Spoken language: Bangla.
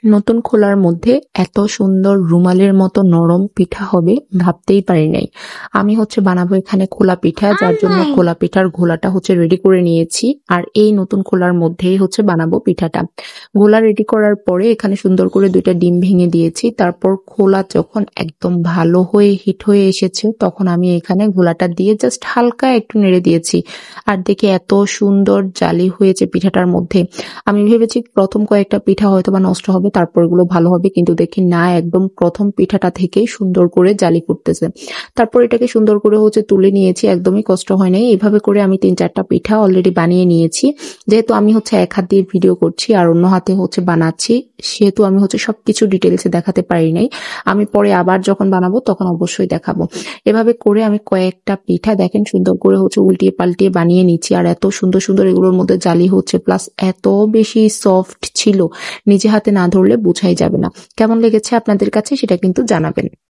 নতুন খোলার মধ্যে এত সুন্দর রুমালের মতো নরম পিঠা হবে ভাবতেই পারি নাই। আমি বানাবো এখানে খোলা পিঠা, যার জন্য খোলা পিঠার ঘোলাটা রেডি করে নিয়েছি। আর এই নতুন খোলার মধ্যেই বানাবো পিঠাটা। গোলা রেডি করার পরে এখানে সুন্দর করে 2টা ডিম ভেঙে দিয়েছি। তারপর খোলা যখন একদম ভালো হয়ে হিট হয়ে এসেছে তখন আমি এখানে গোলাটা দিয়ে জাস্ট হালকা একটু নেড়ে দিয়েছি। আর দেখে এত সুন্দর জালি হয়েছে পিঠাটার মধ্যে। আমি ভেবেছি প্রথম কয়েকটা পিঠা হয়তো বা নষ্ট হবে, তারপর এগুলো ভালো হবে, কিন্তু দেখি না, একদম প্রথম পিঠাটা থেকেই সুন্দর করে জালি করতেছে। তারপর এটাকে সুন্দর করে তুলে নিয়েছি, একদমই কষ্ট হয় নাই। এইভাবে করে আমি 3-4টা পিঠা অলরেডি বানিয়ে নিয়েছি। যেহেতু আমি এক হাত দিয়ে ভিডিও করছি আর অন্য হাতে বানাচ্ছি, সেহেতু আমি সবকিছু ডিটেলসে দেখাতে পারি নাই। আমি পরে আবার যখন বানাবো তখন অবশ্যই দেখাবো। এভাবে করে আমি কয়েকটা পিঠা দেখেন সুন্দর করে উল্টিয়ে পাল্টিয়ে বানিয়ে নিচ্ছি। আর এত সুন্দর সুন্দর এগুলোর মধ্যে জালি প্লাস এত বেশি সফট ছিল, নিজে হাতে না ধরলে বোঝাই যাবে না। কেমন লেগেছে আপনাদের কাছে সেটা কিন্তু জানাবেন।